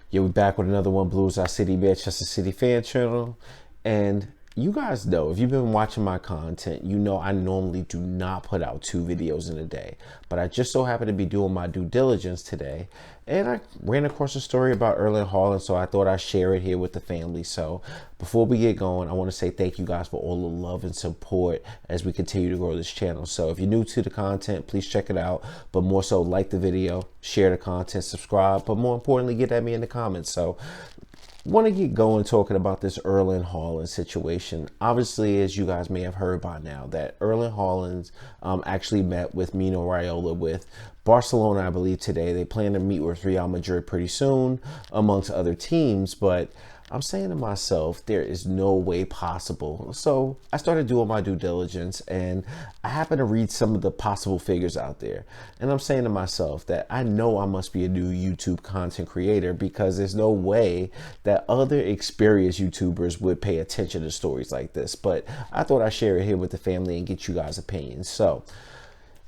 Yeah, we're back with another one, Blues Our City, Manchester City fan channel. And you guys know, if you've been watching my content, you know I normally do not put out 2 videos in a day. But I just so happen to be doing my due diligence today. And I ran across a story about Erling Haaland, so I thought I'd share it here with the family. So before we get going, I want to say thank you guys for all the love and support as we continue to grow this channel. So if you're new to the content, please check it out. But more so, like the video, share the content, subscribe, but more importantly, get at me in the comments. So want to get going talking about this Erling Haaland situation. Obviously, as you guys may have heard by now, that Erling Haaland actually met with Mino Raiola with Barcelona, I believe, today. They plan to meet with Real Madrid pretty soon, amongst other teams, but I'm saying to myself, there is no way possible. So I started doing my due diligence and I happened to read some of the possible figures out there. And I'm saying to myself that I know I must be a new YouTube content creator because there's no way that other experienced YouTubers would pay attention to stories like this. But I thought I'd share it here with the family and get you guys' opinions. So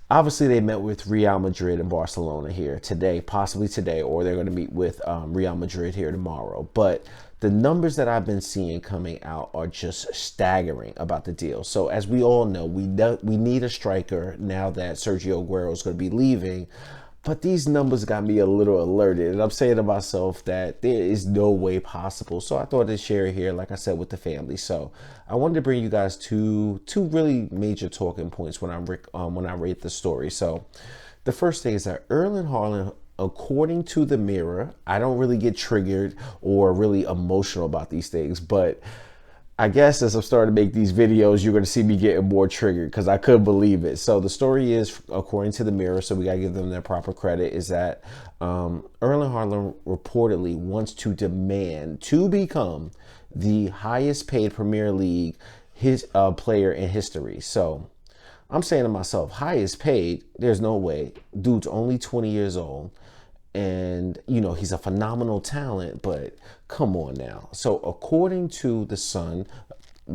obviously, they met with Real Madrid and Barcelona here today, possibly today, or they're going to meet with Real Madrid here tomorrow. But the numbers that I've been seeing coming out are just staggering about the deal. So as we all know, we need a striker now that Sergio Aguero is going to be leaving. But these numbers got me a little alerted, and I'm saying to myself that there is no way possible. So I thought I'd share it here, like I said, with the family. So I wanted to bring you guys two really major talking points when I rate the story. So the first thing is that Erling Haaland, according to the Mirror, I don't really get triggered or really emotional about these things, but I guess as I'm starting to make these videos, you're going to see me getting more triggered because I couldn't believe it. So the story is, according to the Mirror, so we got to give them their proper credit, is that Erling Haaland reportedly wants to demand to become the highest paid Premier League player in history. So I'm saying to myself, highest paid, there's no way. Dude's only 20 years old. And, you know, he's a phenomenal talent, but come on now. So according to The Sun,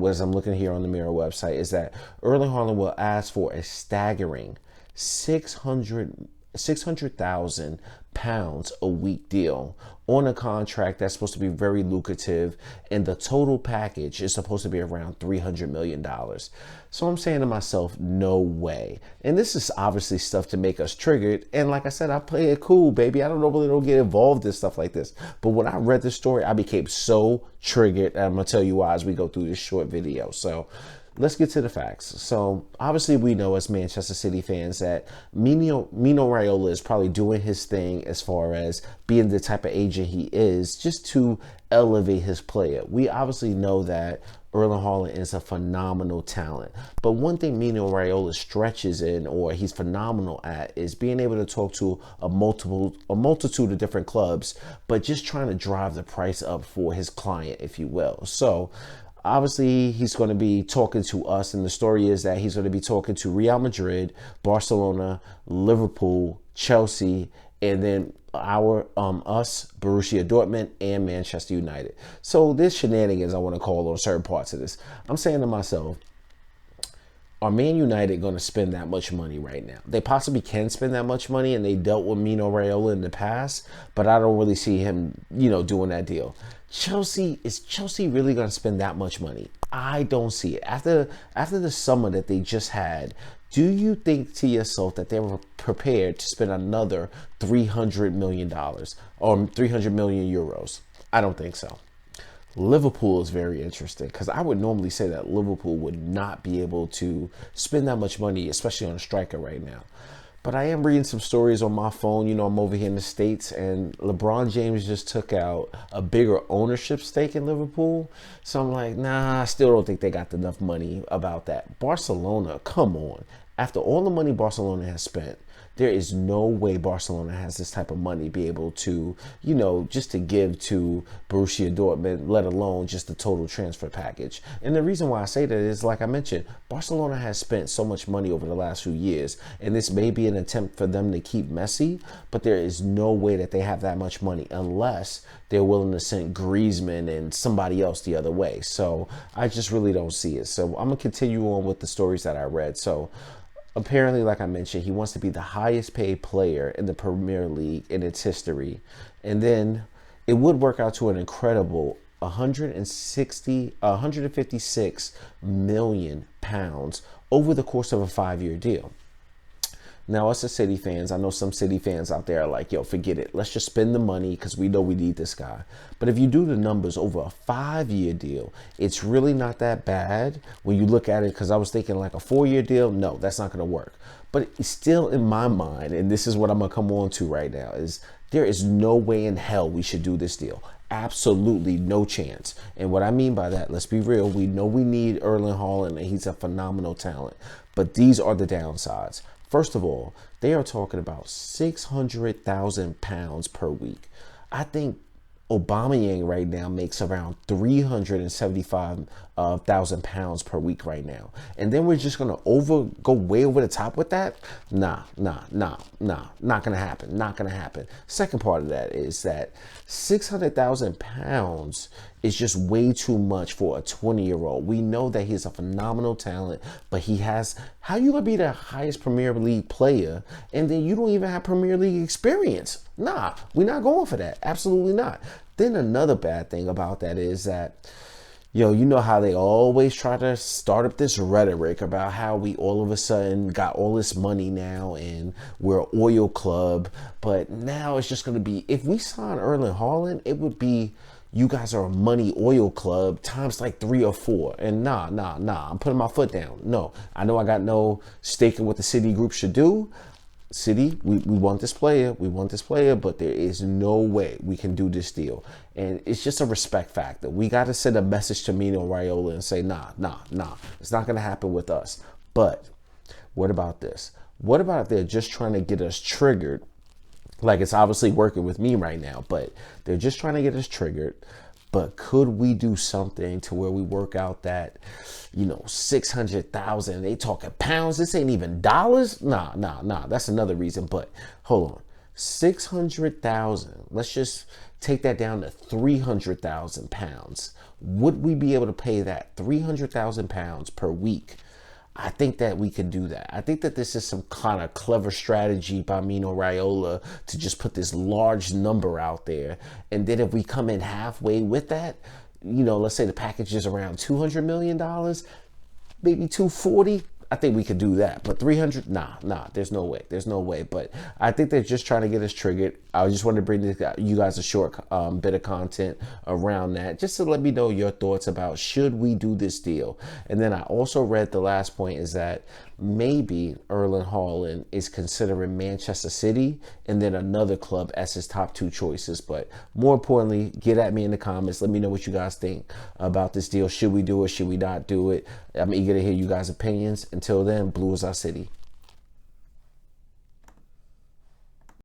as I'm looking here on the Mirror website, is that Erling Haaland will ask for a staggering 600,000 pounds a week deal on a contract that's supposed to be very lucrative, and the total package is supposed to be around $300 million. So I'm saying to myself, no way. And this is obviously stuff to make us triggered. And like I said, I play it cool, baby. I really don't get involved in stuff like this. But when I read this story, I became so triggered. And I'm going to tell you why as we go through this short video. So let's get to the facts. So obviously we know as Manchester City fans that Mino Raiola is probably doing his thing as far as being the type of agent he is just to elevate his player. We obviously know that Erling Haaland is a phenomenal talent. But one thing Mino Raiola stretches in, or he's phenomenal at, is being able to talk to a multitude of different clubs, but just trying to drive the price up for his client, if you will. So obviously, he's going to be talking to us, and the story is that he's going to be talking to Real Madrid, Barcelona, Liverpool, Chelsea, and then us, Borussia Dortmund, and Manchester United. So there's shenanigans, I want to call, on certain parts of this. I'm saying to myself, are Man United going to spend that much money right now? They possibly can spend that much money, and they dealt with Mino Raiola in the past, but I don't really see him, doing that deal. Is Chelsea really going to spend that much money? I don't see it. After the summer that they just had, do you think to yourself that they were prepared to spend another $300 million or 300 million euros? I don't think so. Liverpool is very interesting because I would normally say that Liverpool would not be able to spend that much money, especially on a striker right now. But I am reading some stories on my phone. I'm over here in the States, and LeBron James just took out a bigger ownership stake in Liverpool. So I'm like, nah, I still don't think they got enough money about that. Barcelona, come on. After all the money Barcelona has spent, there is no way Barcelona has this type of money be able to, just to give to Borussia Dortmund, let alone just the total transfer package. And the reason why I say that is, like I mentioned, Barcelona has spent so much money over the last few years, and this may be an attempt for them to keep Messi, but there is no way that they have that much money unless they're willing to send Griezmann and somebody else the other way. So I just really don't see it. So I'm going to continue on with the stories that I read. So apparently, like I mentioned, he wants to be the highest paid player in the Premier League in its history. And then it would work out to an incredible 156 million pounds over the course of a 5-year deal. Now, us as City fans, I know some City fans out there are like, yo, forget it. Let's just spend the money because we know we need this guy. But if you do the numbers over a 5-year deal, it's really not that bad when you look at it, because I was thinking like a 4-year deal. No, that's not going to work. But it's still in my mind, and this is what I'm going to come on to right now, is there is no way in hell we should do this deal. Absolutely no chance. And what I mean by that, let's be real, we know we need Erling Haaland, and he's a phenomenal talent. But these are the downsides. First of all, they are talking about 600,000 pounds per week. I think Aubameyang right now makes around 375,000 pounds per week right now. And then we're just going to go way over the top with that? Not going to happen. Not going to happen. Second part of that is that 600,000 pounds is just way too much for a 20-year-old. We know that he's a phenomenal talent, but how you going to be the highest Premier League player and then you don't even have Premier League experience? Nah, we're not going for that. Absolutely not. Then another bad thing about that is that, you know how they always try to start up this rhetoric about how we all of a sudden got all this money now and we're an oil club. But now it's just going to be, if we sign Erling Haaland, it would be, you guys are a money oil club times like 3 or 4. And nah, I'm putting my foot down. No, I know I got no stake in what the City group should do. City, we want this player. We want this player, but there is no way we can do this deal. And it's just a respect factor. We got to send a message to Mino Raiola and say, nah. It's not going to happen with us. But what about this? What about if they're just trying to get us triggered? Like, it's obviously working with me right now, but they're just trying to get us triggered. But could we do something to where we work out that, 600,000, they talking pounds, this ain't even dollars? Nah, that's another reason. But hold on, 600,000, let's just take that down to 300,000 pounds. Would we be able to pay that 300,000 pounds per week? I think that we could do that. I think that this is some kind of clever strategy by Mino Raiola to just put this large number out there. And then if we come in halfway with that, let's say the package is around $200 million, maybe 240. I think we could do that. But 300, nah, there's no way. But I think they're just trying to get us triggered. I just wanted to bring you guys a short bit of content around that, just to let me know your thoughts about, should we do this deal? And then I also read the last point is that maybe Erling Haaland is considering Manchester City and then another club as his top 2 choices. But more importantly, get at me in the comments. Let me know what you guys think about this deal. Should we do it? Should we not do it? I'm eager to hear you guys' opinions. Until then, blue is our city.